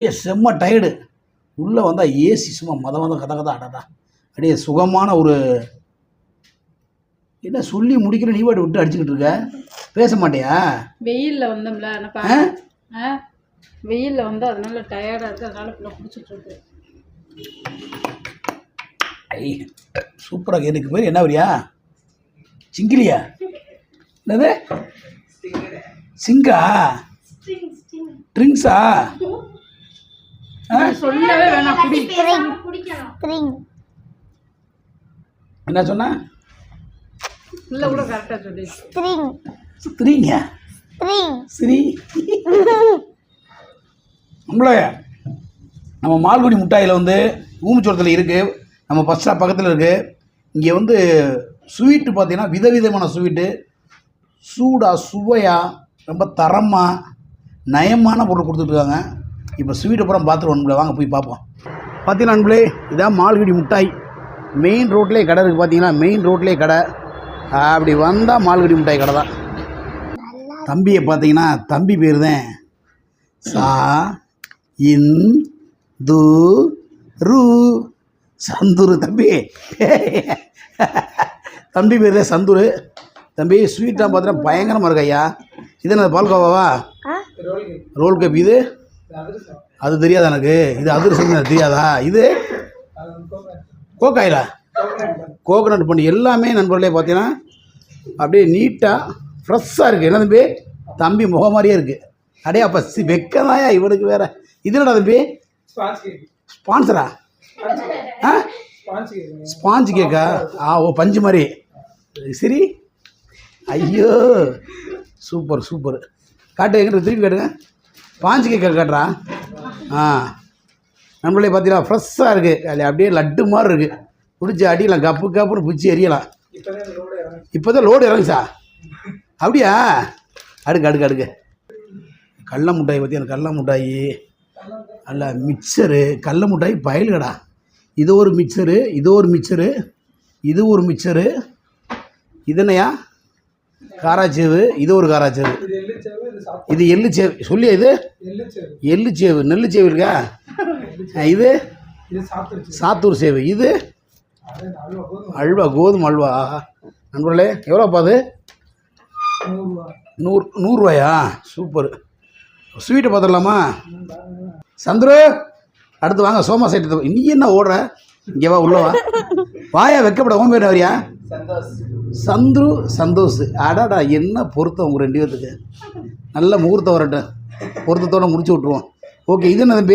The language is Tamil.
செம்ம டயர்டு. உள்ளே வந்தால் ஏசி சும்மா கதை கதை அடடா அப்படியே சுகமான ஒரு. என்ன சொல்லி முடிக்கிற நீ வாடி விட்டு அடிச்சுக்கிட்டு இருக்க, பேச மாட்டியா? வெயிலில் வந்தோம்ல, வெயிலில் வந்து அதனால டயர்டாக இருக்குது, அதனால இப்போ குடிச்சிட்டு இருக்கு. ஐ சூப்பராக. எனக்கு பேர் என்ன வரியா? சிங்கிலியா? என்னது சிங்கா? ட்ரிங்க்ஸா? சொல்லவே வேணாம். என்ன சொன்ன? இல்லை கூட கரெக்டாக சொல்லி ஸ்திரீங்க ஸ்ரீ. நம்மளே நம்ம மால்குடி முட்டாயில் வந்து ஊமிச்சோரத்தில் இருக்குது, நம்ம பஸ் ஸ்டாப் பக்கத்தில் இருக்குது. இங்கே வந்து ஸ்வீட்டு பார்த்தீங்கன்னா விதவிதமான ஸ்வீட்டு, சூடாக சுவையாக ரொம்ப தரமாக நயமான பொருள் கொடுத்துட்ருக்காங்க. இப்போ ஸ்வீட் அப்புறம் பார்த்துருவோம் நண்பர்களே, வாங்க போய் பார்ப்போம். பார்த்தீங்கன்னா நண்பர்களே, இதான் மால்குடி முட்டாய். மெயின் ரோட்லேயே கடை இருக்குது. பார்த்தீங்கன்னா மெயின் ரோட்லேயே கடை. அப்படி வந்தால் மால்குடி மிட்டாய் கடை தான். தம்பியை பார்த்தீங்கன்னா தம்பி பேர் தான் சா இன் து ரு சந்துரு. தம்பி தம்பி பேர் தான் சந்துரு. தம்பி ஸ்வீட்டாக பார்த்தீங்கன்னா பயங்கரமாக இருக்கு ஐயா. இது என்ன பால்கோவாவா? Role gap. இது அது தெரியாதா எனக்கு? இது அதிரசம் தெரியாதா? இது கோக்காயிலா? கோகோனட் பண்ணி எல்லாமே நண்பர்களே பார்த்தீங்கன்னா அப்படியே நீட்டாக ஃப்ரெஷ்ஷாக இருக்குது. என்ன தம்பி? தம்பி முகம் மாதிரியே இருக்குது. அடே அப்போ வெக்கதாயா இவனுக்கு வேறு. இது என்னடா தம்பி? ஸ்பான்சரா? ஸ்பாஞ்சு கேக்கா? ஓ பஞ்சு மாதிரி. சரி. ஐயோ சூப்பர் சூப்பர். காட்டு எங்கிட்ட திருப்பி காட்டுங்க. ஸ்பாஞ்சு கேக்கா காட்டுறா? நம்மளே பார்த்தீங்கன்னா ஃப்ரெஷ்ஷாக இருக்குது. அதில் அப்படியே லட்டு மாதிரி இருக்குது. பிடிச்சி அடிக்கலாம், கப்பு கப்புன்னு பிடிச்சி எரியலாம். இப்போ தான் லோடு இறங்குச்சா? அப்படியா? அடுக்கு. கடல மிட்டாய் பற்றி அந்த கடல மிட்டாய் அல்ல மிக்சரு. கடல மிட்டாய் பயலுகடா. இது ஒரு மிக்சரு, இது ஒரு மிக்சரு, இது ஒரு மிக்சரு. இது என்னையா? காராச்சேவு. இது ஒரு காராச்சேவு. இது எள்ளுச்சேவு. சொல்லியா? இது எள்ளுச்சேவு. நெல்லுச்சேவு இருக்கா? இது சாத்தூர் சேவு. இது அல்வா, கோதுமை அல்வா. நண்பர்களே எவ்வளோப்பா அது? 100 சூப்பர். ஸ்வீட்டை பார்த்துடலாமா? சந்துரு அடுத்து வாங்க. சோமா சைட்டு. நீ என்ன ஓடுற? இங்கே வா, உள்ளே வா. வாயா வைக்கப்பட. ஓம் பேர் வரியா? சந்துரு சந்தோஷ். அடாடா என்ன பொருத்தம் உங்கள் 2 பேர்த்துக்கு. நல்ல முகூர்த்தம் வரட்டும். பொருத்தத்தோடு முடிச்சு விட்ருவோம். ஓகே. இது என்ன தம்பி?